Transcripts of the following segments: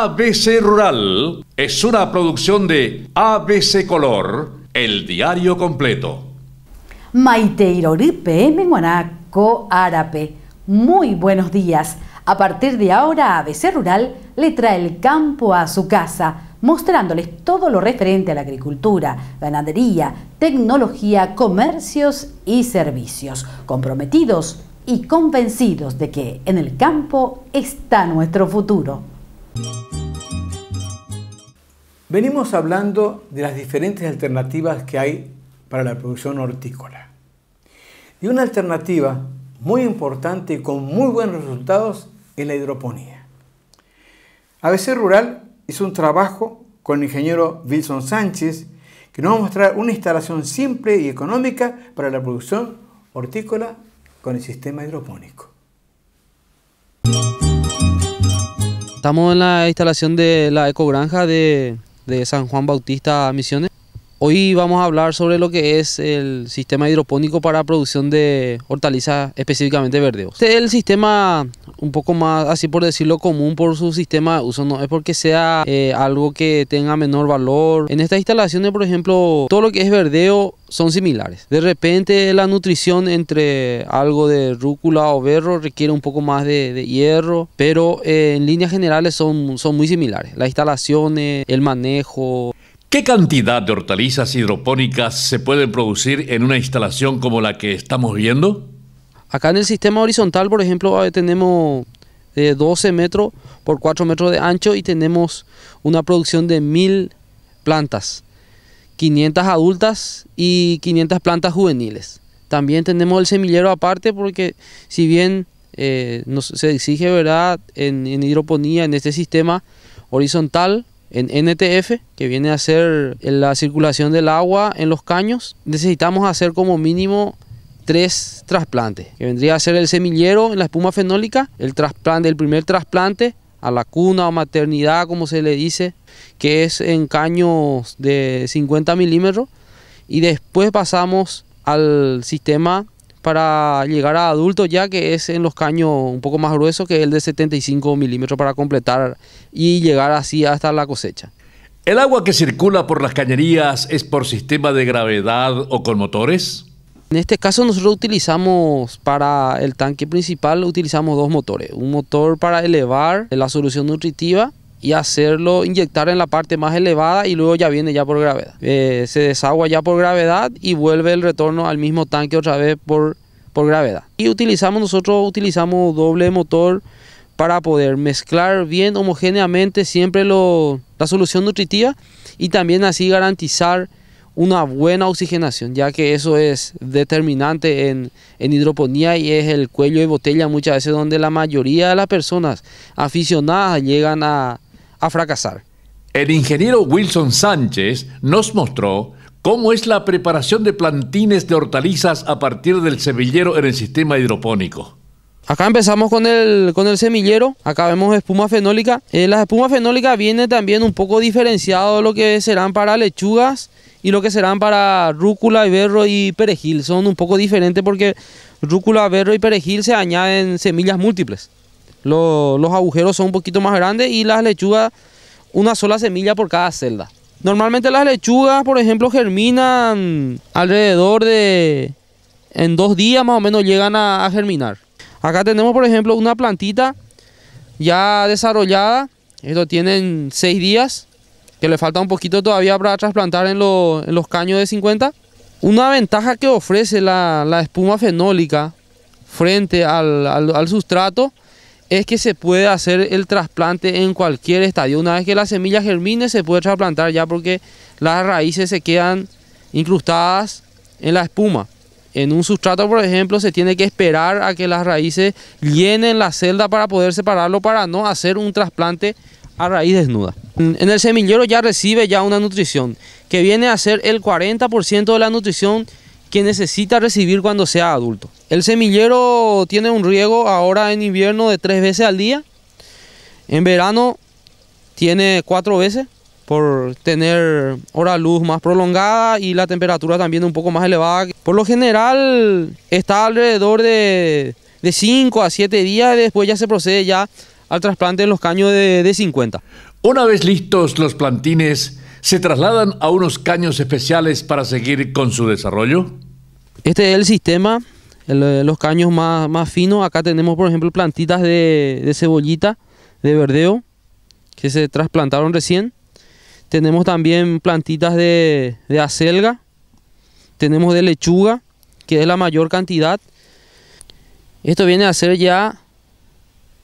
ABC Rural es una producción de ABC Color, el diario completo. Maiteiroripe Menguanaco Árape. Muy buenos días. A partir de ahora, ABC Rural le trae el campo a su casa, mostrándoles todo lo referente a la agricultura, ganadería, tecnología, comercios y servicios, comprometidos y convencidos de que en el campo está nuestro futuro. Venimos hablando de las diferentes alternativas que hay para la producción hortícola. Y una alternativa muy importante y con muy buenos resultados es la hidroponía. ABC Rural hizo un trabajo con el ingeniero Wilson Sánchez que nos va a mostrar una instalación simple y económica para la producción hortícola con el sistema hidropónico. Estamos en la instalación de la ecogranja de San Juan Bautista Misiones. Hoy vamos a hablar sobre lo que es el sistema hidropónico para producción de hortalizas, específicamente verdeos. Este es el sistema un poco más, así por decirlo, común por su sistema de uso, no es porque sea algo que tenga menor valor. En estas instalaciones, por ejemplo, todo lo que es verdeo son similares. De repente la nutrición entre algo de rúcula o berro requiere un poco más de hierro, pero en líneas generales son muy similares. Las instalaciones, el manejo. ¿Qué cantidad de hortalizas hidropónicas se pueden producir en una instalación como la que estamos viendo? Acá en el sistema horizontal, por ejemplo, tenemos 12 metros por 4 metros de ancho y tenemos una producción de 1000 plantas, 500 adultas y 500 plantas juveniles. También tenemos el semillero aparte porque si bien se exige, ¿verdad?, en hidroponía, en este sistema horizontal, en NTF, que viene a ser la circulación del agua en los caños, necesitamos hacer como mínimo 3 trasplantes, que vendría a ser el semillero en la espuma fenólica, el primer trasplante a la cuna o maternidad, como se le dice, que es en caños de 50 milímetros, y después pasamos al sistema para llegar a adultos ya, que es en los caños un poco más gruesos, que es el de 75 milímetros para completar y llegar así hasta la cosecha. ¿El agua que circula por las cañerías es por sistema de gravedad o con motores? En este caso nosotros utilizamos para el tanque principal, utilizamos 2 motores. Un motor para elevar la solución nutritiva y hacerlo inyectar en la parte más elevada y luego ya viene ya por gravedad. Se desagua ya por gravedad y vuelve el retorno al mismo tanque otra vez por gravedad. Y nosotros utilizamos doble motor para poder mezclar bien homogéneamente siempre la solución nutritiva y también así garantizar una buena oxigenación, ya que eso es determinante en hidroponía y es el cuello de botella muchas veces donde la mayoría de las personas aficionadas llegan a fracasar. El ingeniero Wilson Sánchez nos mostró cómo es la preparación de plantines de hortalizas a partir del semillero en el sistema hidropónico. Acá empezamos con el semillero. Acá vemos espuma fenólica. Las espumas fenólicas vienen también un poco diferenciado de lo que serán para lechugas y lo que serán para rúcula, berro y perejil. Son un poco diferentes porque rúcula, berro y perejil se añaden semillas múltiples. Los agujeros son un poquito más grandes y las lechugas una sola semilla por cada celda. Normalmente las lechugas, por ejemplo, germinan alrededor en 2 días más o menos llegan a germinar. Acá tenemos, por ejemplo, una plantita ya desarrollada. Esto tienen 6 días, que le falta un poquito todavía para trasplantar en los caños de 50. Una ventaja que ofrece la espuma fenólica frente al sustrato es que se puede hacer el trasplante en cualquier estadio. Una vez que la semilla germine se puede trasplantar ya porque las raíces se quedan incrustadas en la espuma. En un sustrato, por ejemplo, se tiene que esperar a que las raíces llenen la celda para poder separarlo, para no hacer un trasplante a raíz desnuda. En el semillero ya recibe ya una nutrición que viene a ser el 40% de la nutrición que necesita recibir cuando sea adulto. El semillero tiene un riego ahora en invierno de 3 veces al día. En verano tiene 4 veces por tener hora luz más prolongada y la temperatura también un poco más elevada. Por lo general está alrededor de 5 a 7 días y después ya se procede ya al trasplante en los caños de 50. Una vez listos los plantines, ¿se trasladan a unos caños especiales para seguir con su desarrollo? Este es el sistema, los caños más finos. Acá tenemos, por ejemplo, plantitas de cebollita, de verdeo, que se trasplantaron recién. Tenemos también plantitas de acelga, tenemos de lechuga, que es la mayor cantidad. Esto viene a ser ya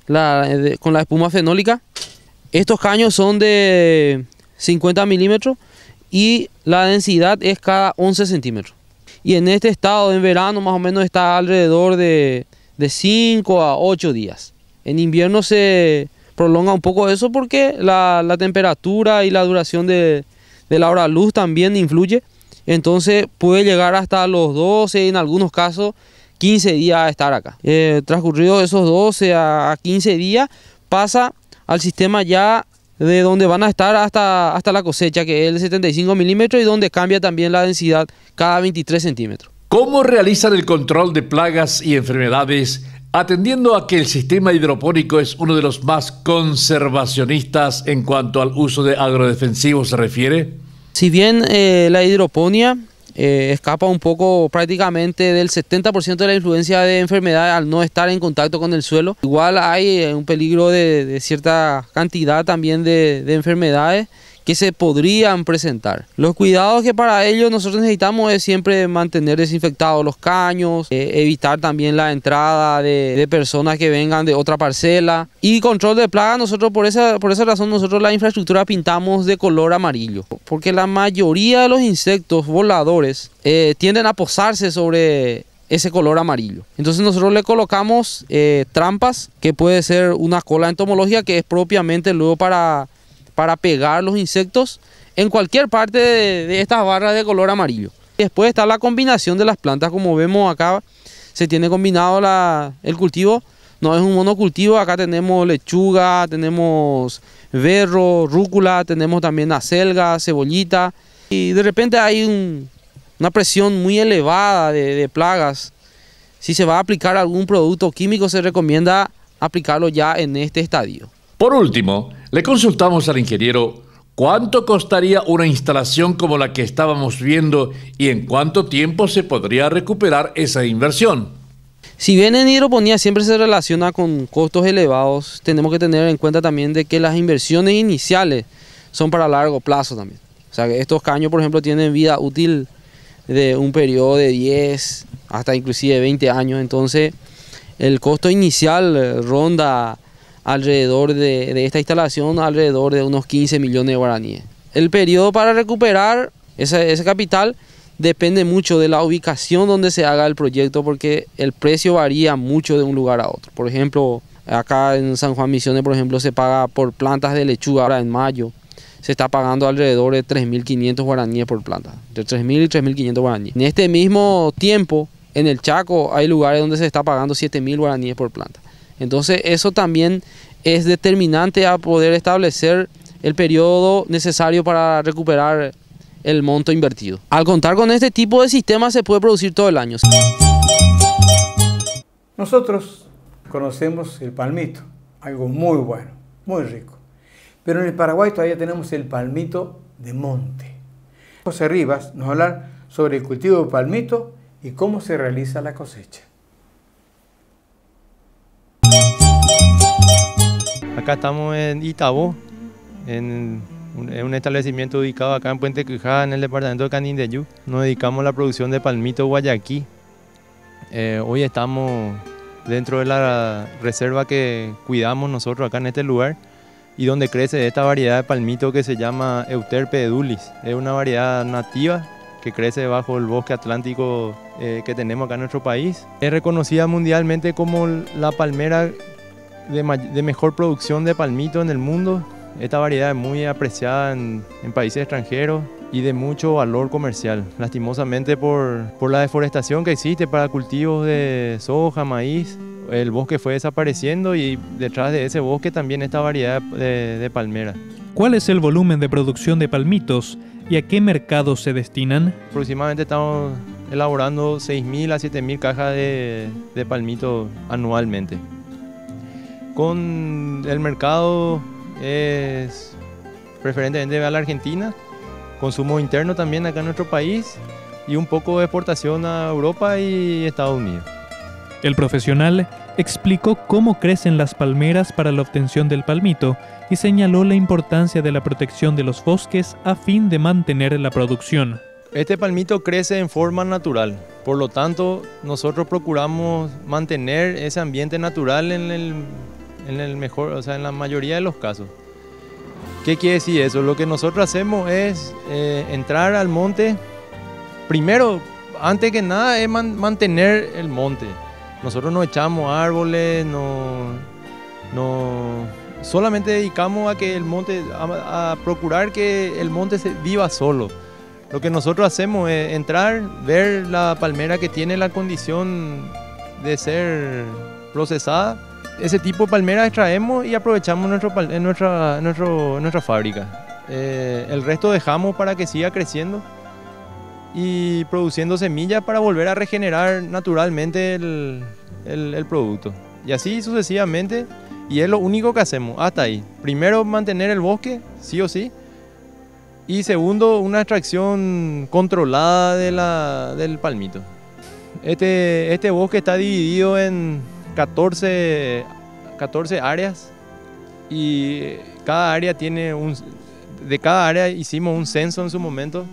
con la espuma fenólica. Estos caños son de 50 milímetros y la densidad es cada 11 centímetros. Y en este estado, en verano, más o menos está alrededor de 5 a 8 días. En invierno se prolonga un poco eso porque la temperatura y la duración de la hora luz también influye. Entonces puede llegar hasta los 12, en algunos casos 15 días a estar acá. Transcurrido esos 12 a 15 días, pasa al sistema ya de donde van a estar hasta la cosecha, que es el 75 milímetros, y donde cambia también la densidad cada 23 centímetros. ¿Cómo realizan el control de plagas y enfermedades, atendiendo a que el sistema hidropónico es uno de los más conservacionistas en cuanto al uso de agrodefensivos se refiere? Si bien la hidroponía escapa un poco prácticamente del 70% de la influencia de enfermedades al no estar en contacto con el suelo, igual hay un peligro de cierta cantidad también de enfermedades que se podrían presentar. Los cuidados que para ello nosotros necesitamos es siempre mantener desinfectados los caños, evitar también la entrada de personas que vengan de otra parcela, y control de plagas. Nosotros por esa razón nosotros la infraestructura pintamos de color amarillo, porque la mayoría de los insectos voladores tienden a posarse sobre ese color amarillo. Entonces nosotros le colocamos trampas, que puede ser una cola entomológica, que es propiamente luego para pegar los insectos en cualquier parte de estas barras de color amarillo. Después está la combinación de las plantas. Como vemos acá, se tiene combinado el cultivo, no es un monocultivo. Acá tenemos lechuga, tenemos berro, rúcula, tenemos también acelga, cebollita, y de repente hay una presión muy elevada de plagas. Si se va a aplicar algún producto químico, se recomienda aplicarlo ya en este estadio. Por último, le consultamos al ingeniero cuánto costaría una instalación como la que estábamos viendo y en cuánto tiempo se podría recuperar esa inversión. Si bien en hidroponía siempre se relaciona con costos elevados, tenemos que tener en cuenta también de que las inversiones iniciales son para largo plazo también. O sea, que estos caños, por ejemplo, tienen vida útil de un periodo de 10 hasta inclusive 20 años. Entonces, el costo inicial ronda alrededor de esta instalación, alrededor de unos 15 millones de guaraníes. El periodo para recuperar ese capital depende mucho de la ubicación donde se haga el proyecto, porque el precio varía mucho de un lugar a otro. Por ejemplo, acá en San Juan Misiones, por ejemplo, se paga por plantas de lechuga. Ahora en mayo se está pagando alrededor de 3.500 guaraníes por planta, de 3.000 y 3.500 guaraníes. En este mismo tiempo, en el Chaco, hay lugares donde se está pagando 7.000 guaraníes por planta. Entonces eso también es determinante a poder establecer el periodo necesario para recuperar el monto invertido. Al contar con este tipo de sistema se puede producir todo el año. Nosotros conocemos el palmito, algo muy bueno, muy rico. Pero en el Paraguay todavía tenemos el palmito de monte. José Rivas nos va a hablar sobre el cultivo de palmito y cómo se realiza la cosecha. Acá estamos en Itabó, en un establecimiento ubicado acá en Puente Quijada, en el departamento de Canindeyú. Nos dedicamos a la producción de palmito guayaquí. Hoy estamos dentro de la reserva que cuidamos nosotros acá en este lugar y donde crece esta variedad de palmito que se llama Euterpe edulis. Es una variedad nativa que crece bajo el bosque atlántico que tenemos acá en nuestro país. Es reconocida mundialmente como la palmera de mejor producción de palmito en el mundo. Esta variedad es muy apreciada en países extranjeros y de mucho valor comercial. Lastimosamente por la deforestación que existe para cultivos de soja, maíz, el bosque fue desapareciendo y detrás de ese bosque también esta variedad de palmera. ¿Cuál es el volumen de producción de palmitos y a qué mercados se destinan? Aproximadamente estamos elaborando 6.000 a 7.000 cajas de palmito anualmente. Con el mercado es preferentemente a la Argentina, consumo interno también acá en nuestro país y un poco de exportación a Europa y Estados Unidos. El profesional explicó cómo crecen las palmeras para la obtención del palmito y señaló la importancia de la protección de los bosques a fin de mantener la producción. Este palmito crece en forma natural, por lo tanto nosotros procuramos mantener ese ambiente natural en el mejor, o sea, en la mayoría de los casos. ¿Qué quiere decir eso? Lo que nosotros hacemos es entrar al monte, primero, antes que nada, es mantener el monte. Nosotros no echamos árboles, solamente dedicamos a que el monte, a procurar que el monte se viva solo. Lo que nosotros hacemos es entrar, ver la palmera que tiene la condición de ser procesada. Ese tipo de palmera extraemos y aprovechamos en nuestra fábrica. El resto dejamos para que siga creciendo y produciendo semillas para volver a regenerar naturalmente el producto. Y así sucesivamente, y es lo único que hacemos hasta ahí. Primero, mantener el bosque, sí o sí. Y segundo, una extracción controlada del palmito. Este bosque está dividido en 14 áreas y cada área de cada área hicimos un censo en su momento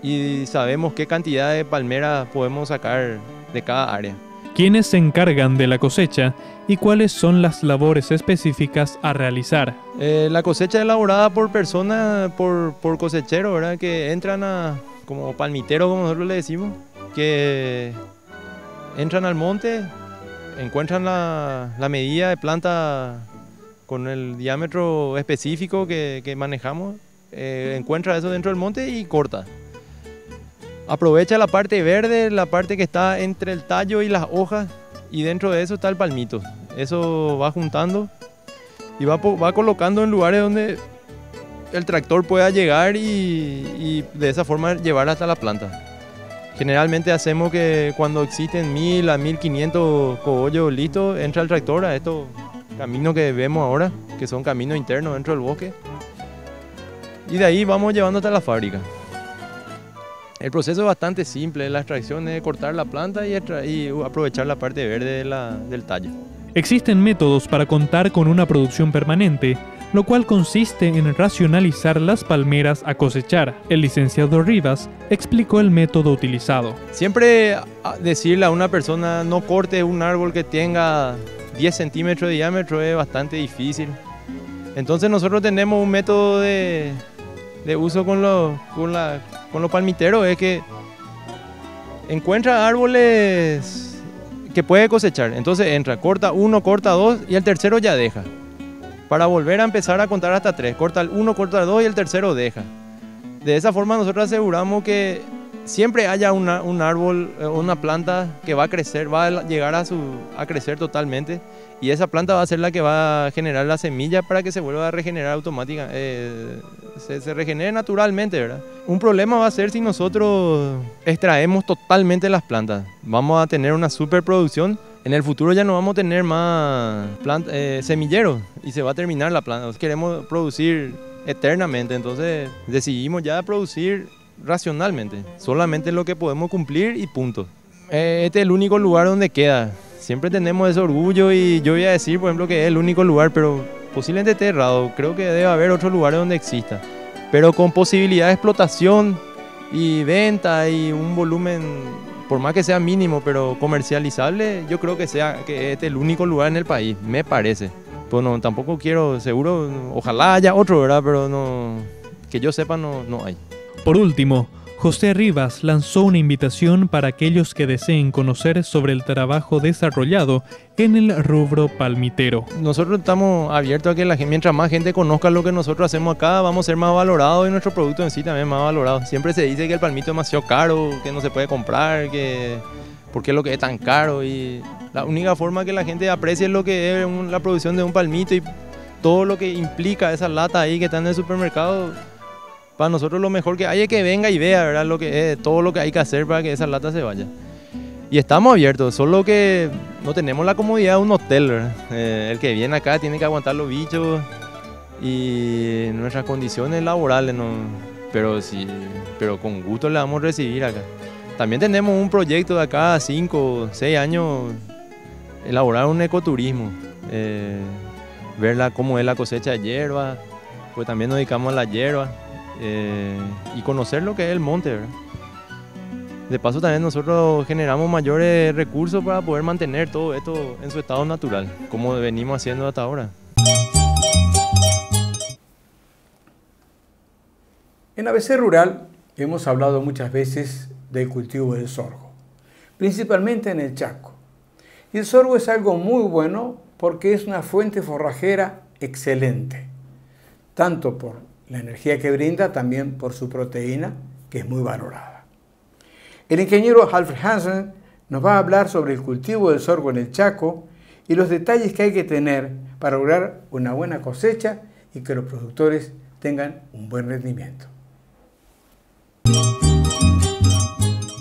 y sabemos qué cantidad de palmeras podemos sacar de cada área. ¿Quiénes se encargan de la cosecha y cuáles son las labores específicas a realizar? La cosecha es elaborada por personas, por cosecheros, ¿verdad? Que entran como palmiteros, como nosotros le decimos, que entran al monte, encuentran la medida de planta con el diámetro específico que manejamos, encuentra eso dentro del monte y corta. Aprovecha la parte verde, la parte que está entre el tallo y las hojas, y dentro de eso está el palmito. Eso va juntando y va colocando en lugares donde el tractor pueda llegar y de esa forma llevar hasta la planta. Generalmente hacemos que cuando existen 1000 a 1500 cogollos listos, entra el tractor a estos caminos que vemos ahora, que son caminos internos dentro del bosque, y de ahí vamos llevando hasta la fábrica. El proceso es bastante simple, la extracción es cortar la planta y aprovechar la parte verde del tallo. Existen métodos para contar con una producción permanente, lo cual consiste en racionalizar las palmeras a cosechar. El licenciado Rivas explicó el método utilizado. Siempre decirle a una persona no corte un árbol que tenga 10 centímetros de diámetro es bastante difícil. Entonces nosotros tenemos un método de uso con los palmiteros, es que encuentra árboles que puede cosechar. Entonces entra, corta uno, corta dos y el tercero ya deja. Para volver a empezar a contar hasta 3. Corta el 1, corta el 2 y el tercero deja. De esa forma nosotros aseguramos que siempre haya un árbol, una planta que va a crecer, va a llegar a crecer totalmente. Y esa planta va a ser la que va a generar la semilla para que se vuelva a regenerar automáticamente, se regenere naturalmente, ¿verdad? Un problema va a ser si nosotros extraemos totalmente las plantas. Vamos a tener una superproducción. En el futuro ya no vamos a tener más semilleros y se va a terminar la planta. Queremos producir eternamente, entonces decidimos ya producir racionalmente. Solamente lo que podemos cumplir y punto. Este es el único lugar donde queda. Siempre tenemos ese orgullo y yo voy a decir, por ejemplo, que es el único lugar, pero posiblemente esté errado. Creo que debe haber otros lugares donde exista. Pero con posibilidad de explotación y venta y un volumen, por más que sea mínimo, pero comercializable, yo creo que este es el único lugar en el país, me parece. Pues no, tampoco quiero, seguro, ojalá haya otro, ¿verdad? Pero no, que yo sepa no hay. Por último, José Rivas lanzó una invitación para aquellos que deseen conocer sobre el trabajo desarrollado en el rubro palmitero. Nosotros estamos abiertos a que mientras más gente conozca lo que nosotros hacemos acá, vamos a ser más valorados y nuestro producto en sí también más valorado. Siempre se dice que el palmito es demasiado caro, que no se puede comprar, ¿por qué es lo que es tan caro? Y la única forma que la gente aprecie lo que es la producción de un palmito y todo lo que implica esa lata ahí que está en el supermercado. Para nosotros lo mejor que hay es que venga y vea, ¿verdad? Todo lo que hay que hacer para que esa lata se vaya. Y estamos abiertos, solo que no tenemos la comodidad de un hotel, ¿verdad? El que viene acá tiene que aguantar los bichos y nuestras condiciones laborales no, pero con gusto le vamos a recibir acá. También tenemos un proyecto de acá a 5 o 6 años, elaborar un ecoturismo, ver cómo es la cosecha de hierba, pues también nos dedicamos a la hierba y conocer lo que es el monte, ¿verdad? De paso también nosotros generamos mayores recursos para poder mantener todo esto en su estado natural, como venimos haciendo hasta ahora. En ABC Rural hemos hablado muchas veces del cultivo del sorgo, principalmente en el Chaco. Y el sorgo es algo muy bueno porque es una fuente forrajera excelente, tanto por la energía que brinda, también por su proteína, que es muy valorada. El ingeniero Alfred Hansen nos va a hablar sobre el cultivo del sorgo en el Chaco y los detalles que hay que tener para lograr una buena cosecha y que los productores tengan un buen rendimiento.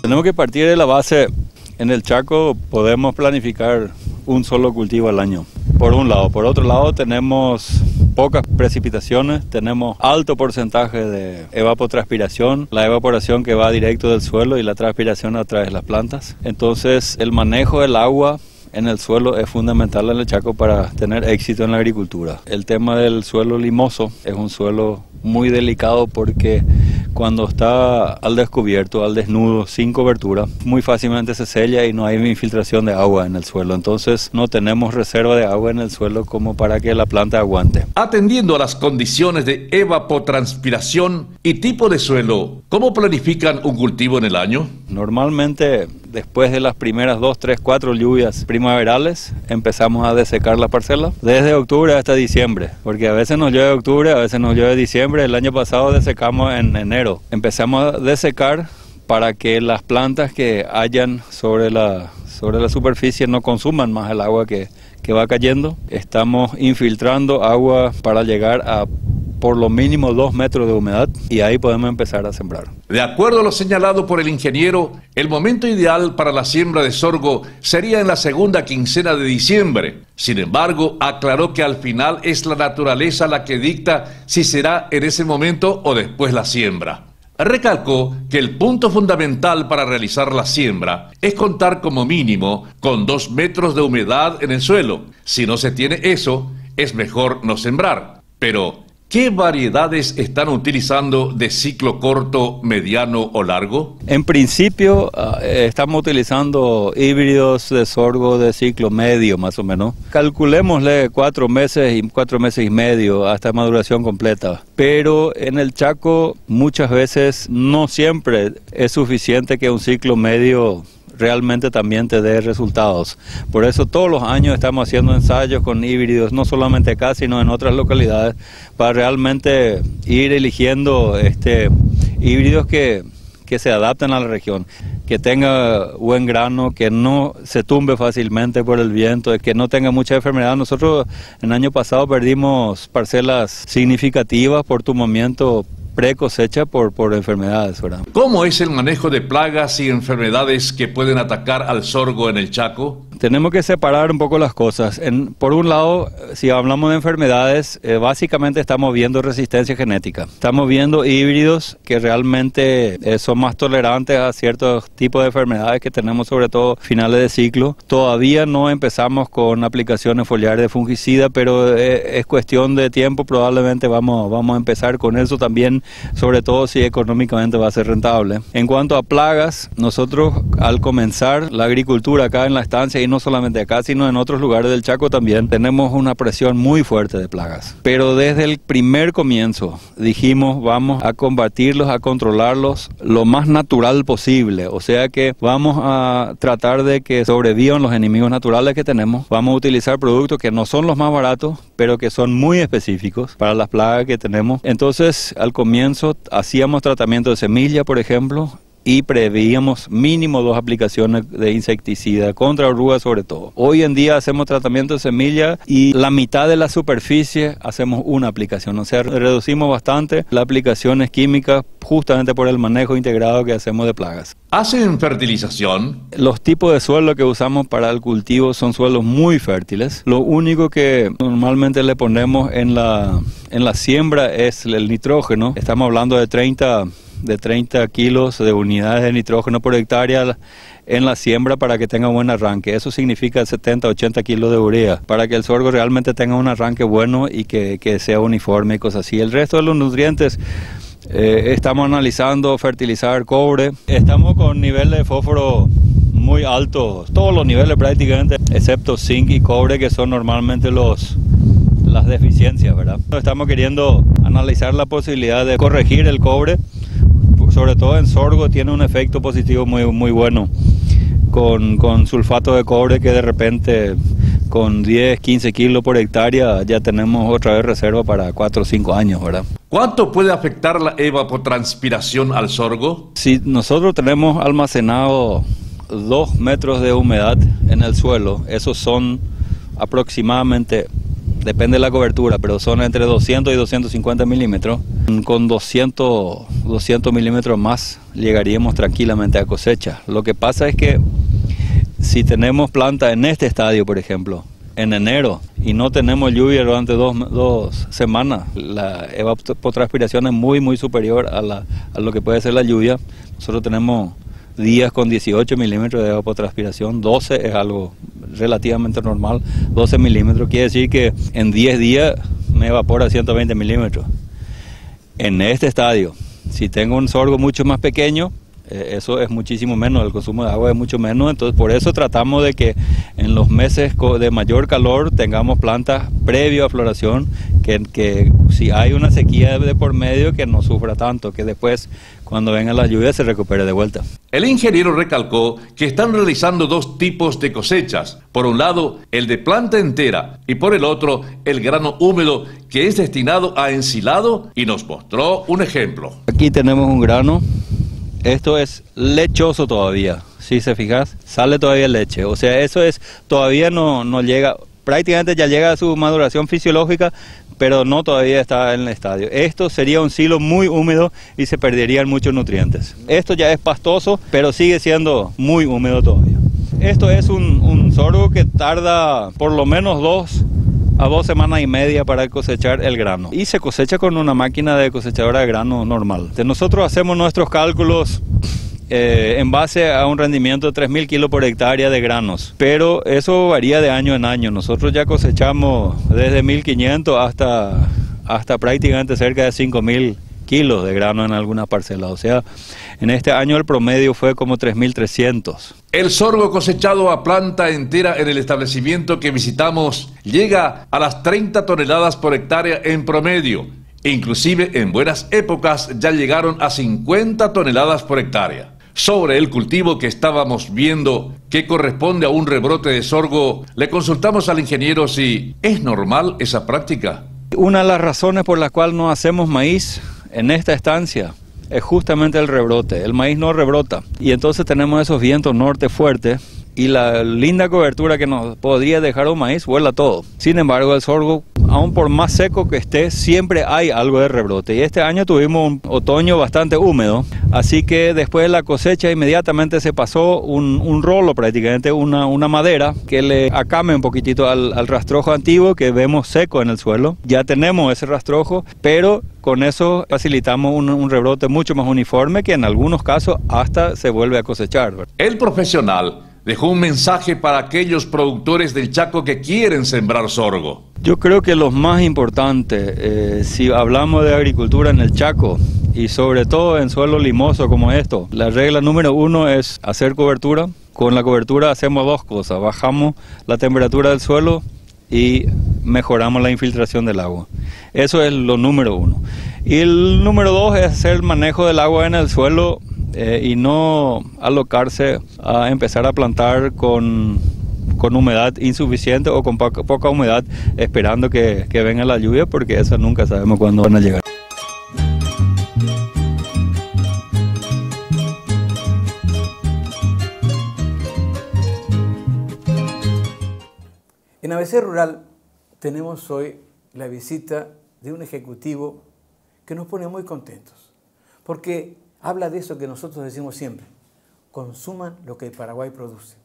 Tenemos que partir de la base. En el Chaco podemos planificar un solo cultivo al año, por un lado. Por otro lado, tenemos pocas precipitaciones, tenemos alto porcentaje de evapotranspiración, la evaporación que va directo del suelo y la transpiración a través de las plantas. Entonces, el manejo del agua en el suelo es fundamental en el Chaco para tener éxito en la agricultura. El tema del suelo limoso es un suelo muy delicado porque cuando está al descubierto, al desnudo, sin cobertura, muy fácilmente se sella y no hay infiltración de agua en el suelo. Entonces no tenemos reserva de agua en el suelo como para que la planta aguante. Atendiendo a las condiciones de evapotranspiración y tipo de suelo, ¿cómo planifican un cultivo en el año? Normalmente, después de las primeras 2, 3, 4 lluvias primaverales, empezamos a desecar la parcela desde octubre hasta diciembre, porque a veces nos llueve octubre, a veces nos llueve diciembre. El año pasado desecamos en enero. Empezamos a desecar para que las plantas que hayan sobre la superficie no consuman más el agua que va cayendo. Estamos infiltrando agua para llegar a por lo mínimo 2 metros de humedad y ahí podemos empezar a sembrar. De acuerdo a lo señalado por el ingeniero, el momento ideal para la siembra de sorgo sería en la segunda quincena de diciembre. Sin embargo, aclaró que al final es la naturaleza la que dicta si será en ese momento o después la siembra. Recalcó que el punto fundamental para realizar la siembra es contar como mínimo con 2 metros de humedad en el suelo. Si no se tiene eso, es mejor no sembrar. Pero, ¿qué variedades están utilizando de ciclo corto, mediano o largo? En principio estamos utilizando híbridos de sorgo de ciclo medio más o menos. Calculémosle 4 meses y 4 meses y medio hasta maduración completa. Pero en el Chaco muchas veces no siempre es suficiente que un ciclo medio realmente también te dé resultados. Por eso todos los años estamos haciendo ensayos con híbridos, no solamente acá, sino en otras localidades, para realmente ir eligiendo híbridos que se adapten a la región, que tenga buen grano, que no se tumbe fácilmente por el viento, que no tenga mucha enfermedad. Nosotros el año pasado perdimos parcelas significativas por tumamiento pre-cosecha por enfermedades, ¿verdad? ¿Cómo es el manejo de plagas y enfermedades que pueden atacar al sorgo en el Chaco? Tenemos que separar un poco las cosas. Por un lado, si hablamos de enfermedades, básicamente estamos viendo resistencia genética. Estamos viendo híbridos que realmente son más tolerantes a ciertos tipos de enfermedades que tenemos, sobre todo finales de ciclo. Todavía no empezamos con aplicaciones foliares de fungicida, pero es cuestión de tiempo. Probablemente vamos a empezar con eso también, sobre todo si económicamente va a ser rentable. En cuanto a plagas, nosotros al comenzar la agricultura acá en la estancia, y no solamente acá, sino en otros lugares del Chaco también, tenemos una presión muy fuerte de plagas. Pero desde el primer comienzo dijimos, vamos a combatirlos, a controlarlos lo más natural posible. O sea que vamos a tratar de que sobrevivan los enemigos naturales que tenemos. Vamos a utilizar productos que no son los más baratos, pero que son muy específicos para las plagas que tenemos. Entonces, al comienzo hacíamos tratamiento de semilla, por ejemplo, y preveíamos mínimo 2 aplicaciones de insecticida contra orugas sobre todo. Hoy en día hacemos tratamiento de semilla y la mitad de la superficie hacemos una aplicación, o sea, reducimos bastante las aplicaciones químicas justamente por el manejo integrado que hacemos de plagas. ¿Hacen fertilización? Los tipos de suelo que usamos para el cultivo son suelos muy fértiles. Lo único que normalmente le ponemos en la siembra es el nitrógeno. Estamos hablando de 30 kilos de unidades de nitrógeno por hectárea en la siembra para que tenga un buen arranque. Eso significa 70-80 kilos de urea para que el sorgo realmente tenga un arranque bueno y que sea uniforme y cosas así. El resto de los nutrientes estamos analizando fertilizar cobre. Estamos con nivel de fósforo muy altos, todos los niveles prácticamente, excepto zinc y cobre, que son normalmente las deficiencias, ¿verdad? Estamos queriendo analizar la posibilidad de corregir el cobre, sobre todo en sorgo tiene un efecto positivo muy bueno con sulfato de cobre, que de repente con 10-15 kilos por hectárea ya tenemos otra vez reserva para 4 o 5 años, ¿verdad? ¿Cuánto puede afectar la evapotranspiración al sorgo? Si nosotros tenemos almacenado 2 metros de humedad en el suelo, esos son aproximadamente, depende de la cobertura, pero son entre 200 y 250 milímetros. Con 200 milímetros más llegaríamos tranquilamente a cosecha. Lo que pasa es que si tenemos planta en este estadio, por ejemplo, en enero, y no tenemos lluvia durante 2 semanas, la evapotranspiración es muy superior a lo que puede ser la lluvia. Nosotros tenemos días con 18 milímetros de evapotranspiración, 12 es algo relativamente normal, 12 milímetros quiere decir que en 10 días me evapora 120 milímetros. En este estadio, si tengo un sorgo mucho más pequeño, eso es muchísimo menos, el consumo de agua es mucho menos, entonces por eso tratamos de que en los meses de mayor calor tengamos plantas previo a floración, que si hay una sequía de por medio que no sufra tanto, que después cuando vengan las lluvias se recupere de vuelta. El ingeniero recalcó que están realizando 2 tipos de cosechas, por un lado el de planta entera y por el otro el grano húmedo, que es destinado a ensilado, y nos mostró un ejemplo. Aquí tenemos un grano. Esto es lechoso todavía, si se fijas, sale todavía leche, o sea, eso es, todavía no llega, prácticamente ya llega a su maduración fisiológica, pero no todavía está en el estadio. Esto sería un silo muy húmedo y se perderían muchos nutrientes. Esto ya es pastoso, pero sigue siendo muy húmedo todavía. Esto es un sorgo que tarda por lo menos 2 a 2 semanas y media para cosechar el grano, y se cosecha con una máquina de cosechadora de grano normal. Nosotros hacemos nuestros cálculos en base a un rendimiento de 3.000 kilos por hectárea de granos, pero eso varía de año en año. Nosotros ya cosechamos desde 1.500 hasta prácticamente cerca de 5.000 kilos de grano en algunas parcelas, o sea, en este año el promedio fue como 3.300. El sorgo cosechado a planta entera en el establecimiento que visitamos llega a las 30 toneladas por hectárea en promedio. Inclusive en buenas épocas ya llegaron a 50 toneladas por hectárea. Sobre el cultivo que estábamos viendo, que corresponde a un rebrote de sorgo, le consultamos al ingeniero si es normal esa práctica. Una de las razones por las cuales no hacemos maíz en esta estancia es justamente el rebrote. El maíz no rebrota y entonces tenemos esos vientos norte fuertes y la linda cobertura que nos podría dejar un maíz vuela todo. Sin embargo, el sorgo, aún por más seco que esté, siempre hay algo de rebrote. Y este año tuvimos un otoño bastante húmedo, así que después de la cosecha inmediatamente se pasó un rolo, prácticamente una madera, que le acame un poquitito al rastrojo antiguo que vemos seco en el suelo. Ya tenemos ese rastrojo, pero con eso facilitamos un rebrote mucho más uniforme, que en algunos casos hasta se vuelve a cosechar. El profesional dejó un mensaje para aquellos productores del Chaco que quieren sembrar sorgo. Yo creo que lo más importante, si hablamos de agricultura en el Chaco y sobre todo en suelo limoso como esto, la regla número 1 es hacer cobertura. Con la cobertura hacemos 2 cosas: bajamos la temperatura del suelo y mejoramos la infiltración del agua. Eso es lo número 1. Y el número 2 es hacer el manejo del agua en el suelo y no alocarse a empezar a plantar con humedad insuficiente o con poca humedad esperando que venga la lluvia, porque eso nunca sabemos cuándo van a llegar. En ABC Rural tenemos hoy la visita de un ejecutivo que nos pone muy contentos, porque habla de eso que nosotros decimos siempre: consuman lo que el Paraguay produce,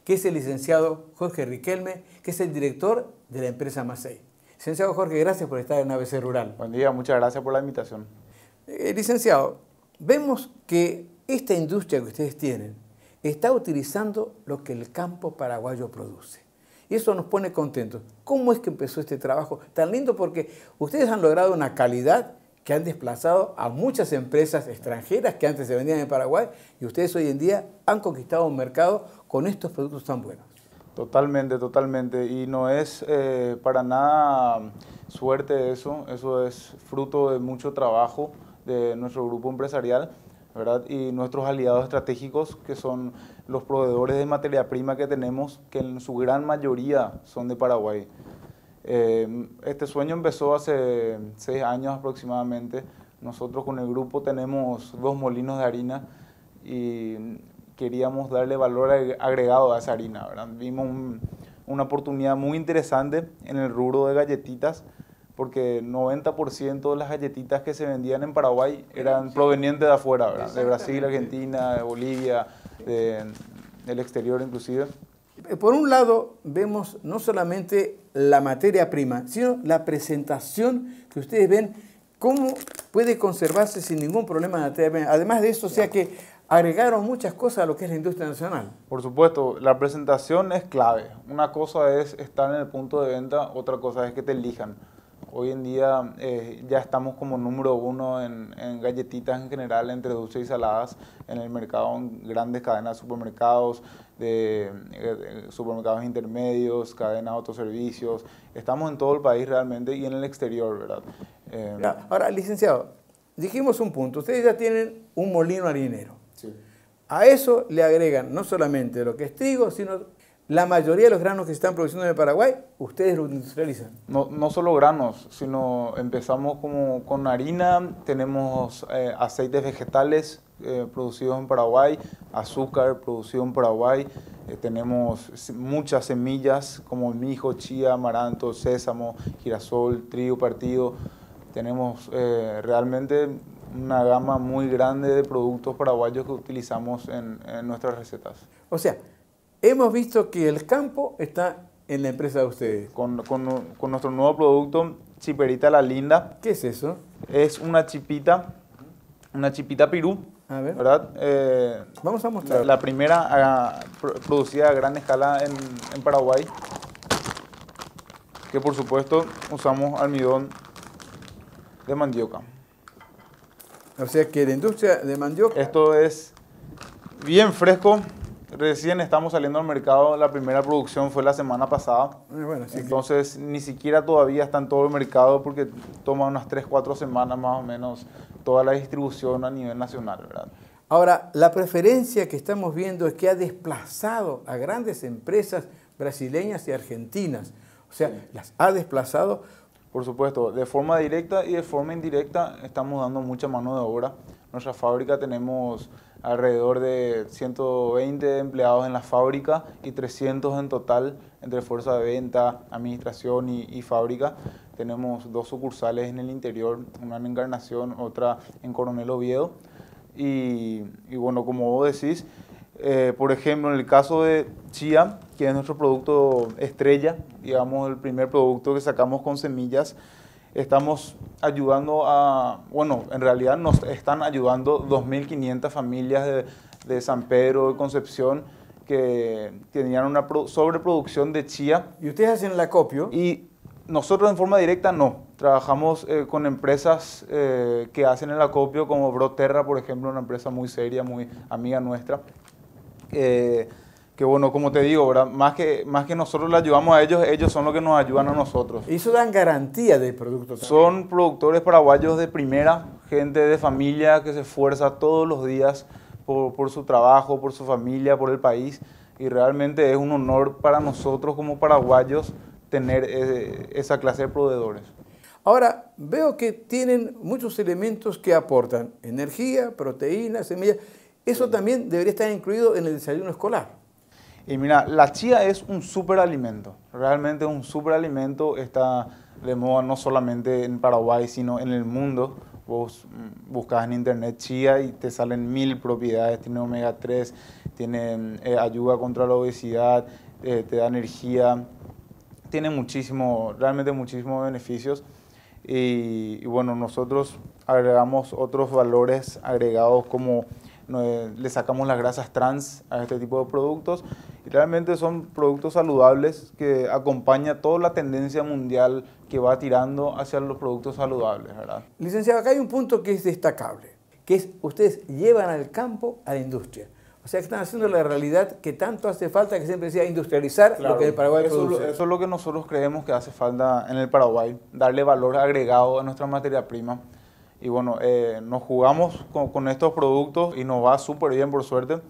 que es el licenciado Jorge Riquelme, que es el director de la empresa Macei. Licenciado Jorge, gracias por estar en ABC Rural. Buen día, muchas gracias por la invitación. Licenciado, vemos que esta industria que ustedes tienen está utilizando lo que el campo paraguayo produce. Y eso nos pone contentos. ¿Cómo es que empezó este trabajo tan lindo? Porque ustedes han logrado una calidad que han desplazado a muchas empresas extranjeras que antes se vendían en Paraguay, y ustedes hoy en día han conquistado un mercado con estos productos tan buenos. Totalmente, totalmente. Y no es para nada suerte eso es fruto de mucho trabajo de nuestro grupo empresarial, ¿verdad? Y nuestros aliados estratégicos, que son los proveedores de materia prima que tenemos, que en su gran mayoría son de Paraguay. Este sueño empezó hace 6 años aproximadamente. Nosotros con el grupo tenemos 2 molinos de harina y queríamos darle valor agregado a esa harina, ¿verdad? Vimos una oportunidad muy interesante en el rubro de galletitas, porque 90% de las galletitas que se vendían en Paraguay eran provenientes de afuera, ¿verdad? De Brasil, Argentina, de Bolivia, del exterior inclusive. Por un lado, vemos no solamente la materia prima, sino la presentación que ustedes ven, cómo puede conservarse sin ningún problema la materia prima. Además de eso, o sea que agregaron muchas cosas a lo que es la industria nacional. Por supuesto, la presentación es clave. Una cosa es estar en el punto de venta, otra cosa es que te elijan. Hoy en día ya estamos como número 1 en galletitas en general, entre dulces y saladas, en el mercado, en grandes cadenas de supermercados, supermercados intermedios, cadenas de autoservicios. Estamos en todo el país realmente y en el exterior, ¿verdad? Ahora, licenciado, dijimos un punto. Ustedes ya tienen un molino harinero. Sí. A eso le agregan no solamente lo que es trigo, sino la mayoría de los granos que se están produciendo en el Paraguay, ustedes lo industrializan. No solo granos, sino empezamos como con harina, tenemos aceites vegetales producidos en Paraguay, azúcar producido en Paraguay, tenemos muchas semillas como mijo, chía, amaranto, sésamo, girasol, trigo partido. Tenemos realmente una gama muy grande de productos paraguayos que utilizamos en nuestras recetas. O sea, hemos visto que el campo está en la empresa de ustedes. Con nuestro nuevo producto, Chiperita La Linda. ¿Qué es eso? Es una chipita pirú, a ver, ¿verdad? Vamos a mostrar. La primera producida a gran escala en Paraguay, que por supuesto usamos almidón de mandioca. O sea que la industria de mandioca... Esto es bien fresco. Recién estamos saliendo al mercado, la primera producción fue la semana pasada. Bueno, entonces ni siquiera todavía está en todo el mercado porque toma unas 3-4 semanas más o menos toda la distribución a nivel nacional, ¿verdad? Ahora, la preferencia que estamos viendo es que ha desplazado a grandes empresas brasileñas y argentinas. O sea, las ha desplazado. Por supuesto, de forma directa y de forma indirecta estamos dando mucha mano de obra. En nuestra fábrica tenemos alrededor de 120 empleados en la fábrica y 300 en total entre fuerza de venta, administración y fábrica. Tenemos 2 sucursales en el interior, una en Encarnación, otra en Coronel Oviedo. Y bueno, como vos decís, por ejemplo, en el caso de chía, que es nuestro producto estrella, digamos el primer producto que sacamos con semillas, estamos ayudando en realidad nos están ayudando 2.500 familias de San Pedro, de Concepción, que tenían una sobreproducción de chía. ¿Y ustedes hacen el acopio? Y nosotros en forma directa no. Trabajamos con empresas que hacen el acopio, como Broterra, por ejemplo, una empresa muy seria, muy amiga nuestra. Que bueno, como te digo, ¿verdad? Más que nosotros le ayudamos a ellos, ellos son los que nos ayudan a nosotros. ¿Y eso dan garantía del producto también? Son productores paraguayos de primera, gente de familia que se esfuerza todos los días por su trabajo, por su familia, por el país. Y realmente es un honor para nosotros como paraguayos tener esa clase de proveedores. Ahora, veo que tienen muchos elementos que aportan energía, proteínas, semillas. Eso también debería estar incluido en el desayuno escolar. Y mira, la chía es un superalimento, realmente un superalimento, está de moda no solamente en Paraguay, sino en el mundo. Vos buscas en internet chía y te salen 1000 propiedades, tiene omega 3, tiene ayuda contra la obesidad, te da energía, tiene realmente muchísimos beneficios. Y bueno, nosotros agregamos otros valores agregados como le sacamos las grasas trans a este tipo de productos y realmente son productos saludables que acompañan toda la tendencia mundial que va tirando hacia los productos saludables, ¿verdad? Licenciado, acá hay un punto que es destacable, que es ustedes llevan al campo a la industria. O sea, que están haciendo la realidad que tanto hace falta, que siempre decía industrializar, claro, lo que el Paraguay produce. Eso es lo que nosotros creemos que hace falta en el Paraguay, darle valor agregado a nuestra materia prima. Y bueno, nos jugamos con estos productos y nos va súper bien, por suerte.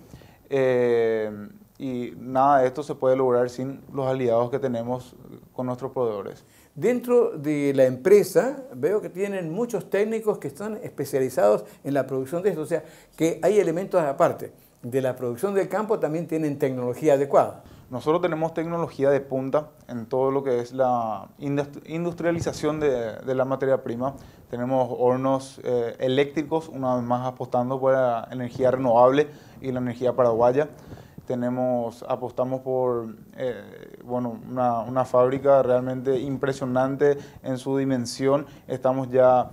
Y nada de esto se puede lograr sin los aliados que tenemos con nuestros proveedores. Dentro de la empresa veo que tienen muchos técnicos que están especializados en la producción de esto. O sea, que hay elementos aparte de la producción del campo, también tienen tecnología adecuada. Nosotros tenemos tecnología de punta en todo lo que es la industrialización de la materia prima. Tenemos hornos eléctricos, una vez más apostando por la energía renovable y la energía paraguaya. Apostamos por bueno, una fábrica realmente impresionante en su dimensión. Estamos ya...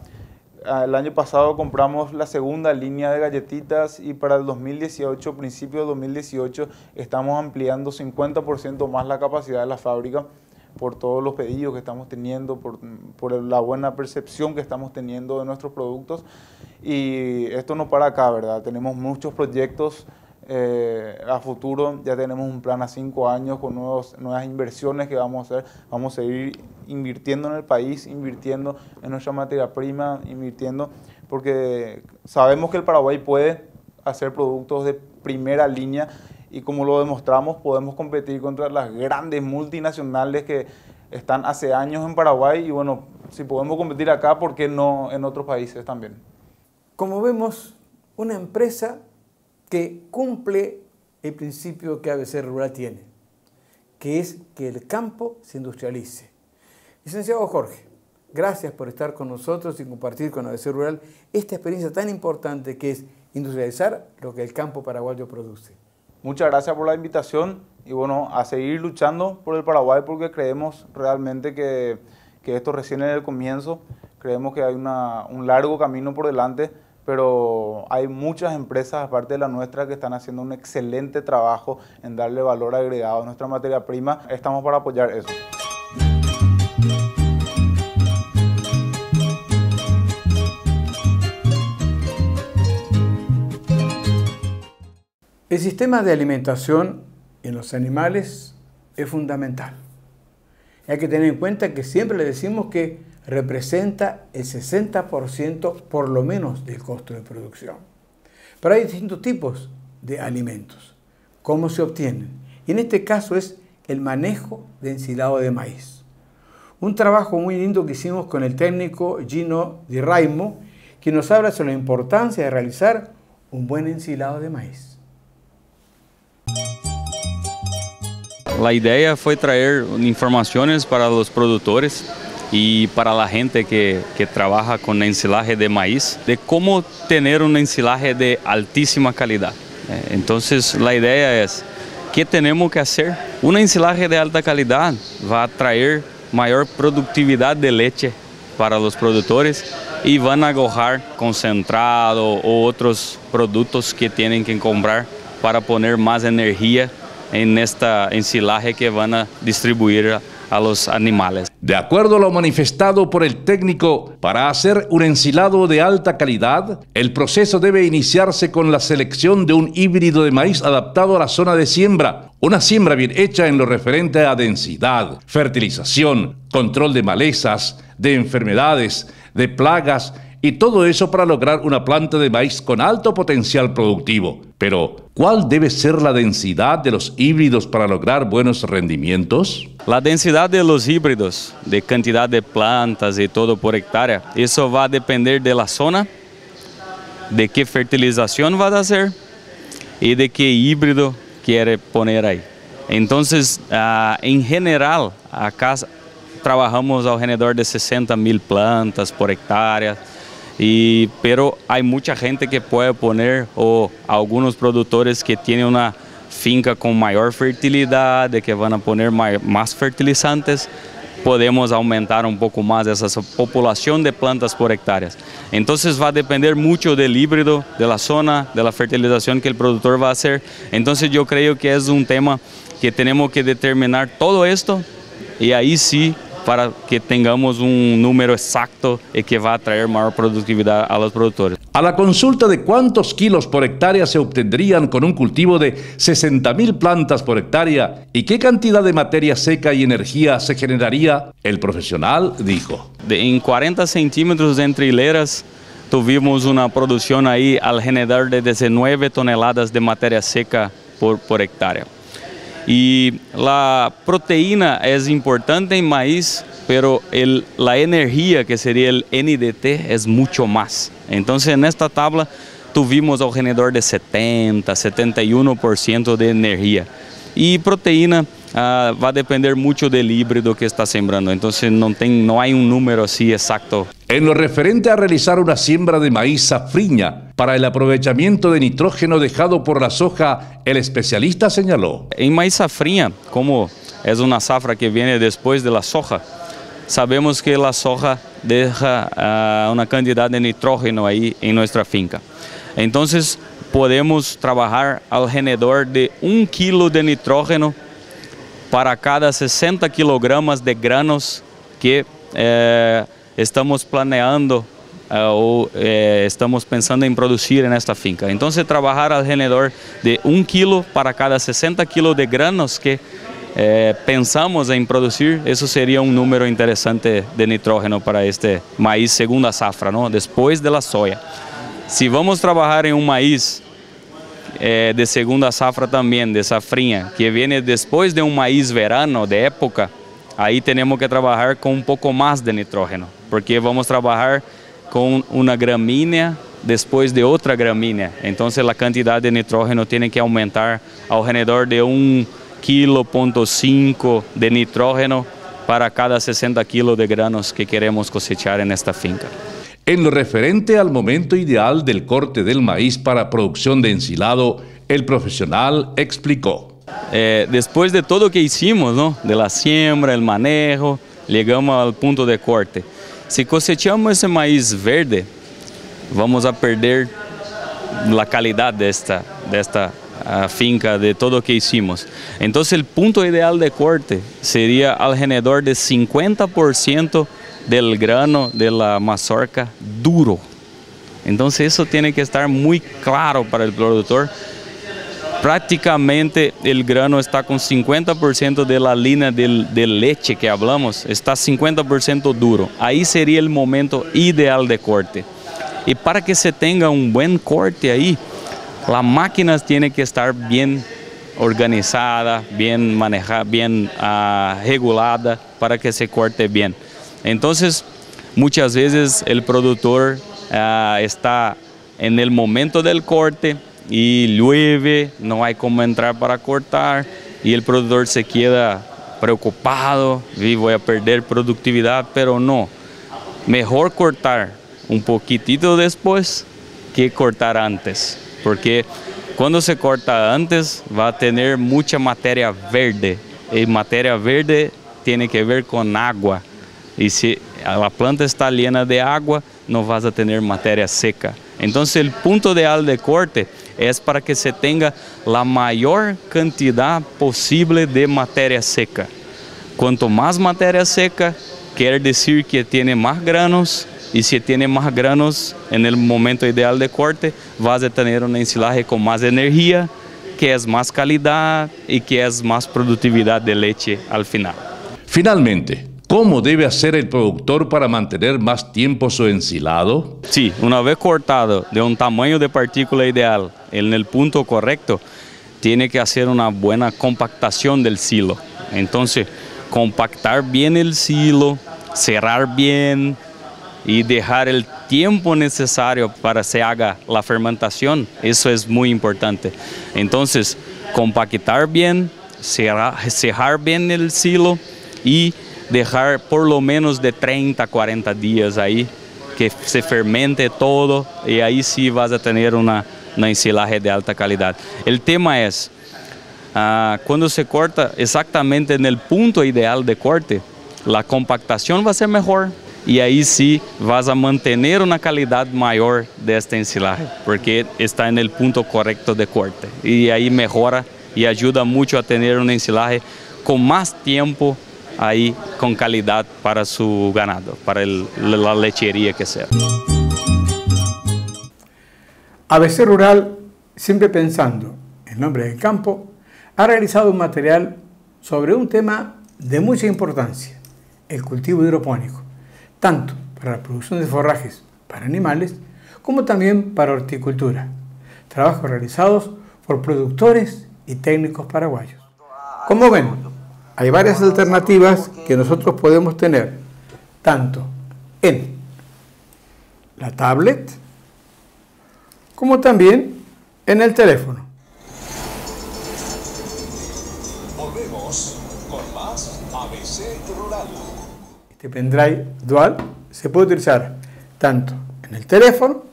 El año pasado compramos la segunda línea de galletitas y para el 2018, principio de 2018, estamos ampliando 50% más la capacidad de la fábrica por todos los pedidos que estamos teniendo, por la buena percepción que estamos teniendo de nuestros productos. Y esto no para acá, ¿verdad? Tenemos muchos proyectos a futuro, ya tenemos un plan a 5 años con nuevas inversiones que vamos a hacer. Vamos a seguir invirtiendo en el país, invirtiendo en nuestra materia prima, invirtiendo, porque sabemos que el Paraguay puede hacer productos de primera línea y como lo demostramos podemos competir contra las grandes multinacionales que están hace años en Paraguay y bueno, si podemos competir acá, ¿por qué no en otros países también? Como vemos, una empresa que cumple el principio que ABC Rural tiene, que es que el campo se industrialice. Licenciado Jorge, gracias por estar con nosotros y compartir con ABC Rural esta experiencia tan importante que es industrializar lo que el campo paraguayo produce. Muchas gracias por la invitación y bueno, a seguir luchando por el Paraguay porque creemos realmente que esto recién es el comienzo, creemos que hay un largo camino por delante, pero hay muchas empresas, aparte de la nuestra, que están haciendo un excelente trabajo en darle valor agregado a nuestra materia prima. Estamos para apoyar eso. El sistema de alimentación en los animales es fundamental. Hay que tener en cuenta que siempre le decimos que representa el 60% por lo menos del costo de producción. Pero hay distintos tipos de alimentos. ¿Cómo se obtienen? Y en este caso es el manejo de ensilado de maíz. Un trabajo muy lindo que hicimos con el técnico Gino Di Raimo, que nos habla sobre la importancia de realizar un buen ensilado de maíz. La idea fue traer informaciones para los productores y para la gente que trabaja con ensilaje de maíz, de cómo tener un ensilaje de altísima calidad. Entonces la idea es, ¿qué tenemos que hacer? Un ensilaje de alta calidad va a traer mayor productividad de leche para los productores y van a arrojar concentrado o otros productos que tienen que comprar para poner más energía en esta ensilaje que van a distribuir a los animales. De acuerdo a lo manifestado por el técnico, para hacer un ensilado de alta calidad, el proceso debe iniciarse con la selección de un híbrido de maíz adaptado a la zona de siembra. Una siembra bien hecha en lo referente a densidad, fertilización, control de malezas, de enfermedades, de plagas y todo eso para lograr una planta de maíz con alto potencial productivo. Pero, ¿cuál debe ser la densidad de los híbridos para lograr buenos rendimientos? La densidad de los híbridos, de cantidad de plantas y todo por hectárea, eso va a depender de la zona, de qué fertilización va a hacer y de qué híbrido quiere poner ahí. Entonces, en general, acá trabajamos alrededor de 60.000 plantas por hectárea, pero hay mucha gente que puede poner, o algunos productores que tienen una finca con mayor fertilidad, de que van a poner más fertilizantes, podemos aumentar un poco más esa población de plantas por hectáreas. Entonces va a depender mucho del híbrido, de la zona, de la fertilización que el productor va a hacer. Entonces yo creo que es un tema que tenemos que determinar todo esto y ahí sí, para que tengamos un número exacto y que va a traer mayor productividad a los productores. A la consulta de cuántos kilos por hectárea se obtendrían con un cultivo de 60.000 plantas por hectárea y qué cantidad de materia seca y energía se generaría, el profesional dijo. En 40 centímetros entre hileras tuvimos una producción ahí alrededor de 19 toneladas de materia seca por hectárea. Y la proteína es importante en maíz, pero la energía, que sería el NDT, es mucho más. Entonces en esta tabla tuvimos alrededor de 70-71% de energía. Y proteína va a depender mucho del híbrido que está sembrando, entonces no hay un número así exacto. En lo referente a realizar una siembra de maíz safriña para el aprovechamiento de nitrógeno dejado por la soja, el especialista señaló. En maíz safriña, como es una zafra que viene después de la soja, sabemos que la soja deja una cantidad de nitrógeno ahí en nuestra finca. Entonces podemos trabajar alrededor de 1 kilo de nitrógeno para cada 60 kilogramos de granos que estamos planeando o estamos pensando en producir en esta finca. Entonces trabajar alrededor de 1 kilo para cada 60 kilos de granos que pensamos en producir, eso sería un número interesante de nitrógeno para este maíz segunda safra, ¿no? Después de la soya. Si vamos a trabajar en un maíz de segunda safra también, de safrinha, que viene después de un maíz verano de época, ahí tenemos que trabajar con un poco más de nitrógeno, porque vamos a trabajar con una gramínea después de otra gramínea. Entonces la cantidad de nitrógeno tiene que aumentar alrededor de 1,5 kg de nitrógeno para cada 60 kilos de granos que queremos cosechar en esta finca. En lo referente al momento ideal del corte del maíz para producción de ensilado, el profesional explicó. Después de todo que hicimos, ¿no? De la siembra, el manejo, llegamos al punto de corte. Si cosechamos ese maíz verde, vamos a perder la calidad de esta finca, de todo que hicimos. Entonces el punto ideal de corte sería alrededor de 50% del grano de la mazorca duro. Entonces eso tiene que estar muy claro para el productor. Prácticamente el grano está con 50% de la línea de leche que hablamos, está 50% duro. Ahí sería el momento ideal de corte. Y para que se tenga un buen corte ahí, las máquinas tienen que estar bien organizadas, bien manejadas, bien reguladas para que se corte bien. Entonces, muchas veces el productor está en el momento del corte y llueve, no hay cómo entrar para cortar y el productor se queda preocupado y voy a perder productividad, pero no. Mejor cortar un poquitito después que cortar antes, porque cuando se corta antes va a tener mucha materia verde y materia verde tiene que ver con agua. Y si la planta está llena de agua, no vas a tener materia seca. Entonces el punto ideal de corte es para que se tenga la mayor cantidad posible de materia seca. Cuanto más materia seca, quiere decir que tiene más granos, y si tiene más granos en el momento ideal de corte, vas a tener un ensilaje con más energía, que es más calidad y que es más productividad de leche al final. Finalmente, ¿cómo debe hacer el productor para mantener más tiempo su ensilado? Sí, una vez cortado de un tamaño de partícula ideal en el punto correcto, tiene que hacer una buena compactación del silo. Entonces, compactar bien el silo, cerrar bien y dejar el tiempo necesario para que se haga la fermentación, eso es muy importante. Entonces, compactar bien, cerrar bien el silo y dejar por lo menos de 30 a 40 días ahí, que se fermente todo y ahí sí vas a tener una ensilaje de alta calidad. El tema es, cuando se corta exactamente en el punto ideal de corte, la compactación va a ser mejor y ahí sí vas a mantener una calidad mayor de este ensilaje, porque está en el punto correcto de corte y ahí mejora y ayuda mucho a tener un ensilaje con más tiempo ahí con calidad para su ganado, para la lechería que sea. ABC Rural, siempre pensando en el hombre del campo, ha realizado un material sobre un tema de mucha importancia, el cultivo hidropónico, tanto para la producción de forrajes para animales como también para horticultura. Trabajos realizados por productores y técnicos paraguayos. Como ven, hay varias alternativas que nosotros podemos tener, tanto en la tablet como también en el teléfono. Volvemos con más ABC Rural. Este pendrive dual se puede utilizar tanto en el teléfono,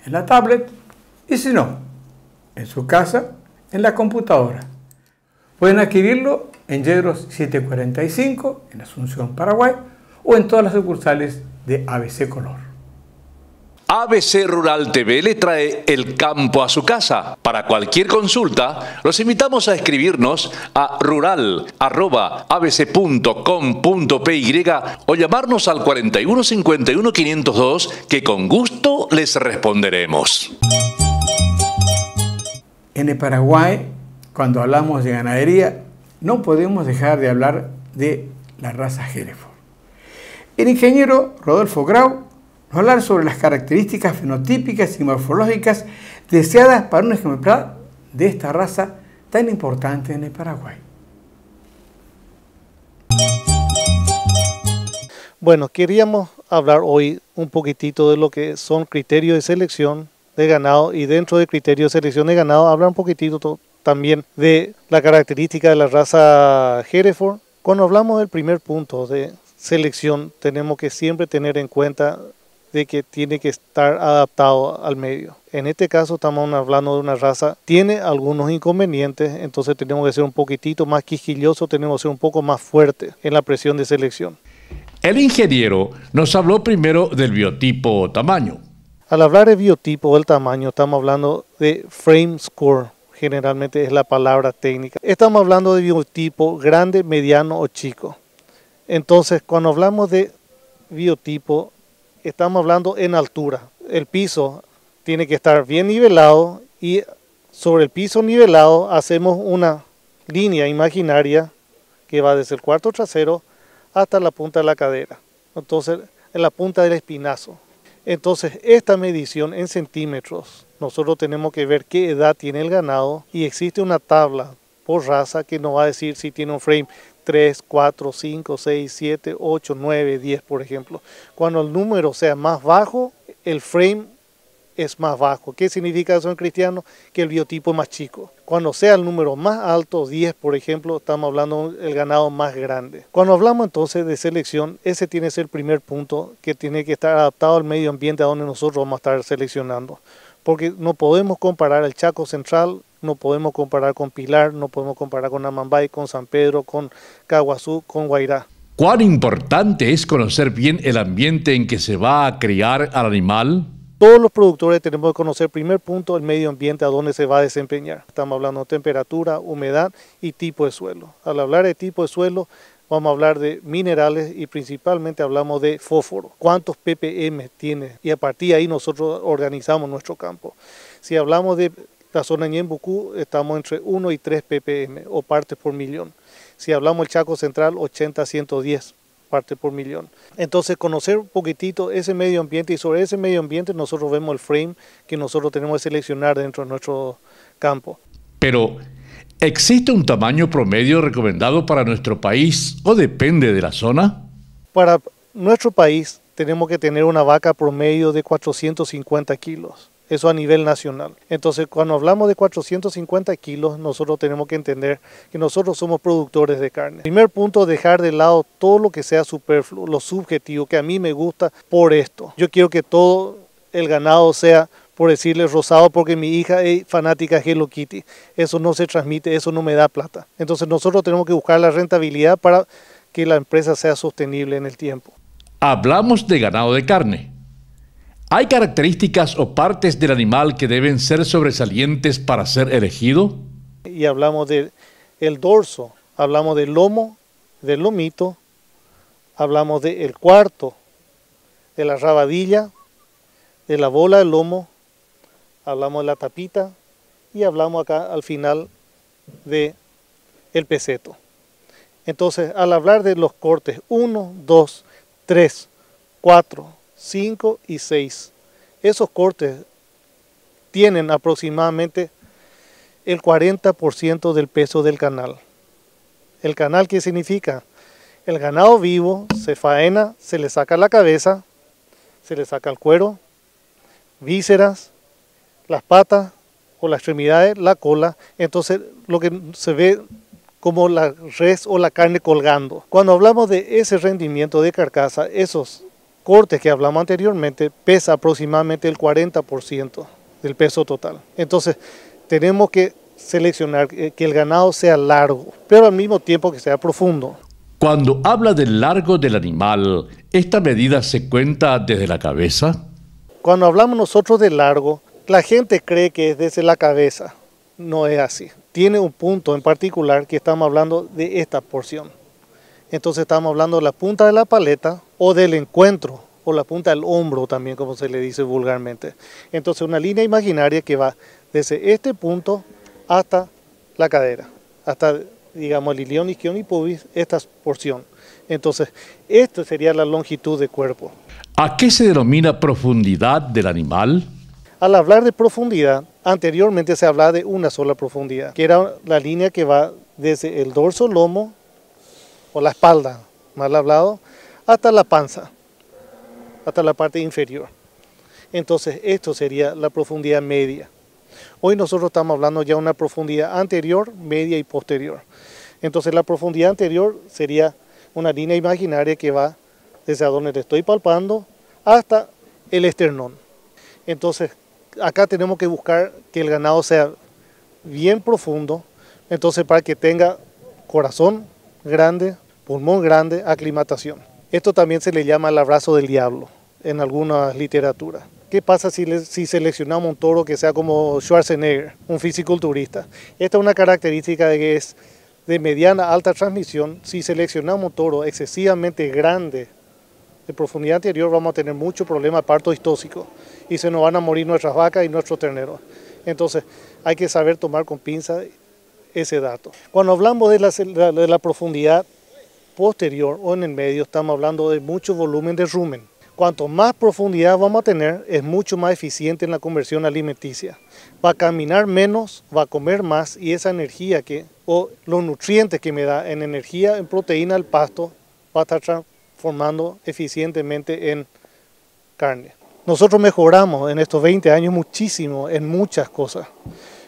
en la tablet y si no, en su casa, en la computadora. Pueden adquirirlo en Yedros 745, en Asunción, Paraguay, o en todas las sucursales de ABC Color. ABC Rural TV le trae el campo a su casa. Para cualquier consulta, los invitamos a escribirnos a rural@abc.com.py o llamarnos al 41 51 502, que con gusto les responderemos. En el Paraguay, cuando hablamos de ganadería, no podemos dejar de hablar de la raza Hereford. El ingeniero Rodolfo Grau nos hablar sobre las características fenotípicas y morfológicas deseadas para un ejemplar de esta raza tan importante en el Paraguay. Bueno, queríamos hablar hoy un poquitito de lo que son criterios de selección de ganado, y dentro de criterios de selección de ganado hablar un poquitito también de la característica de la raza Hereford. Cuando hablamos del primer punto de selección, tenemos que siempre tener en cuenta de que tiene que estar adaptado al medio. En este caso estamos hablando de una raza, tiene algunos inconvenientes, entonces tenemos que ser un poquitito más quisquilloso, tenemos que ser un poco más fuerte en la presión de selección. El ingeniero nos habló primero del biotipo o tamaño. Al hablar de biotipo o el tamaño, estamos hablando de frame score, generalmente es la palabra técnica. Estamos hablando de biotipo grande, mediano o chico. Entonces, cuando hablamos de biotipo, estamos hablando en altura. El piso tiene que estar bien nivelado y sobre el piso nivelado hacemos una línea imaginaria que va desde el cuarto trasero hasta la punta de la cadera. Entonces, en la punta del espinazo. Entonces, esta medición en centímetros, nosotros tenemos que ver qué edad tiene el ganado y existe una tabla por raza que nos va a decir si tiene un frame 3, 4, 5, 6, 7, 8, 9, 10, por ejemplo. Cuando el número sea más bajo, el frame es más bajo. ¿Qué significa eso en cristiano? Que el biotipo es más chico. Cuando sea el número más alto, 10, por ejemplo, estamos hablando del ganado más grande. Cuando hablamos entonces de selección, ese tiene que ser el primer punto, que tiene que estar adaptado al medio ambiente a donde nosotros vamos a estar seleccionando. Porque no podemos comparar el Chaco Central, no podemos comparar con Pilar, no podemos comparar con Amambay, con San Pedro, con Caguazú, con Guairá. ¿Cuán importante es conocer bien el ambiente en que se va a criar al animal? Todos los productores tenemos que conocer, primer punto, el medio ambiente a donde se va a desempeñar. Estamos hablando de temperatura, humedad y tipo de suelo. Al hablar de tipo de suelo, vamos a hablar de minerales y principalmente hablamos de fósforo. ¿Cuántos ppm tiene? Y a partir de ahí nosotros organizamos nuestro campo. Si hablamos de la zona Ñembucú, estamos entre 1 y 3 ppm o partes por millón. Si hablamos del Chaco Central, 80 a 110 partes por millón. Entonces, conocer un poquitito ese medio ambiente, y sobre ese medio ambiente nosotros vemos el frame que nosotros tenemos que seleccionar dentro de nuestro campo. Pero, ¿existe un tamaño promedio recomendado para nuestro país o depende de la zona? Para nuestro país tenemos que tener una vaca promedio de 450 kilos. eso a nivel nacional. Entonces, cuando hablamos de 450 kilos, nosotros tenemos que entender que nosotros somos productores de carne. Primer punto, dejar de lado todo lo que sea superfluo, lo subjetivo, que a mí me gusta por esto. Yo quiero que todo el ganado sea, por decirle, rosado porque mi hija es fanática de Hello Kitty. Eso no se transmite, eso no me da plata. Entonces, nosotros tenemos que buscar la rentabilidad para que la empresa sea sostenible en el tiempo. Hablamos de ganado de carne. ¿Hay características o partes del animal que deben ser sobresalientes para ser elegido? Y hablamos del dorso, hablamos del lomo, del lomito, hablamos del cuarto, de la rabadilla, de la bola del lomo, hablamos de la tapita y hablamos acá al final de el peseto. Entonces, al hablar de los cortes 1, 2, 3, 4, 5 y 6. Esos cortes tienen aproximadamente el 40% del peso del canal. ¿El canal qué significa? El ganado vivo se faena, se le saca la cabeza, se le saca el cuero, vísceras, las patas o las extremidades, la cola. Entonces lo que se ve como la res o la carne colgando. Cuando hablamos de ese rendimiento de carcasa, esos cortes que hablamos anteriormente pesa aproximadamente el 40% del peso total. Entonces tenemos que seleccionar que el ganado sea largo, pero al mismo tiempo que sea profundo. Cuando habla del largo del animal, ¿esta medida se cuenta desde la cabeza? Cuando hablamos nosotros de largo, la gente cree que es desde la cabeza. No es así. Tiene un punto en particular que estamos hablando de esta porción. Entonces estamos hablando de la punta de la paleta o del encuentro o la punta del hombro también, como se le dice vulgarmente. Entonces una línea imaginaria que va desde este punto hasta la cadera, hasta, digamos, el ilión, isquion y pubis, esta porción. Entonces, esto sería la longitud de cuerpo. ¿A qué se denomina profundidad del animal? Al hablar de profundidad, anteriormente se hablaba de una sola profundidad, que era la línea que va desde el dorso lomo, o la espalda, mal hablado, hasta la panza, hasta la parte inferior. Entonces, esto sería la profundidad media. Hoy nosotros estamos hablando ya de una profundidad anterior, media y posterior. Entonces, la profundidad anterior sería una línea imaginaria que va desde donde te estoy palpando hasta el esternón. Entonces, acá tenemos que buscar que el ganado sea bien profundo, entonces para que tenga corazón grande, pulmón grande, aclimatación. Esto también se le llama el abrazo del diablo en algunas literaturas. ¿Qué pasa si seleccionamos un toro que sea como Schwarzenegger, un fisiculturista? Esta es una característica de que es de mediana a alta transmisión. Si seleccionamos un toro excesivamente grande, de profundidad anterior, vamos a tener mucho problema de parto históxico y se nos van a morir nuestras vacas y nuestros terneros. Entonces hay que saber tomar con pinza ese dato. Cuando hablamos de la profundidad posterior o en el medio, estamos hablando de mucho volumen de rumen. Cuanto más profundidad vamos a tener, es mucho más eficiente en la conversión alimenticia. Va a caminar menos, va a comer más y esa energía o los nutrientes que me da en energía, en proteína al pasto, va a estar transformando eficientemente en carne. Nosotros mejoramos en estos 20 años muchísimo en muchas cosas,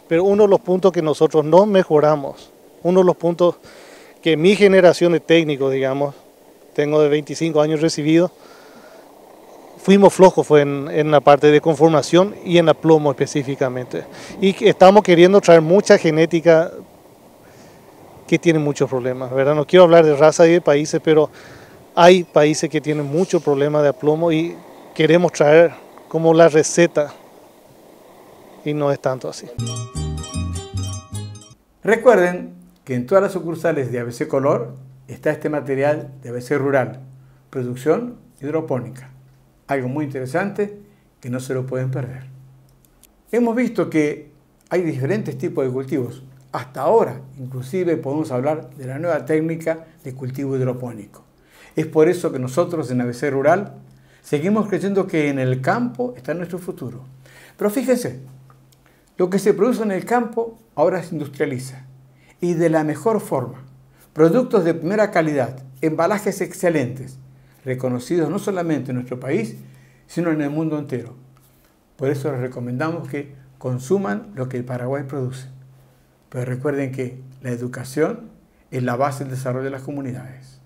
pero uno de los puntos que nosotros no mejoramos, uno de los puntos que mi generación de técnicos, digamos, tengo de 25 años recibido, fuimos flojos fue en la parte de conformación y en aplomo específicamente. Y estamos queriendo traer mucha genética que tiene muchos problemas, ¿verdad? No quiero hablar de raza y de países, pero hay países que tienen muchos problemas de aplomo y queremos traer como la receta y no es tanto así. Recuerden que en todas las sucursales de ABC Color está este material de ABC Rural, producción hidropónica. Algo muy interesante que no se lo pueden perder. Hemos visto que hay diferentes tipos de cultivos. Hasta ahora, inclusive, podemos hablar de la nueva técnica de cultivo hidropónico. Es por eso que nosotros en ABC Rural seguimos creyendo que en el campo está nuestro futuro. Pero fíjense, lo que se produce en el campo ahora se industrializa y de la mejor forma. Productos de primera calidad, embalajes excelentes, reconocidos no solamente en nuestro país, sino en el mundo entero. Por eso les recomendamos que consuman lo que el Paraguay produce. Pero recuerden que la educación es la base del desarrollo de las comunidades.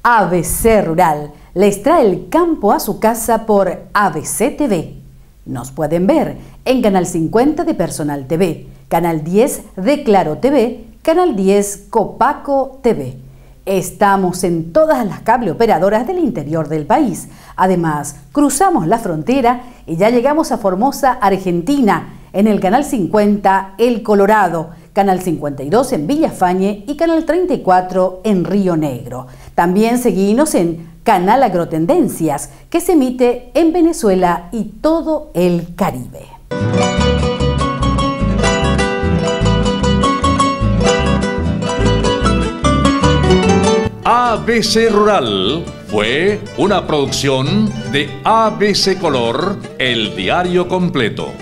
ABC Rural les trae el campo a su casa por ABC TV. Nos pueden ver en Canal 50 de Personal TV, Canal 10 de Claro TV, Canal 10 Copaco TV. Estamos en todas las cable operadoras del interior del país. Además, cruzamos la frontera y ya llegamos a Formosa, Argentina, en el Canal 50 El Colorado, Canal 52 en Villafañe y Canal 34 en Río Negro. También seguimos en Canal Agrotendencias, que se emite en Venezuela y todo el Caribe. ABC Rural fue una producción de ABC Color, el diario completo.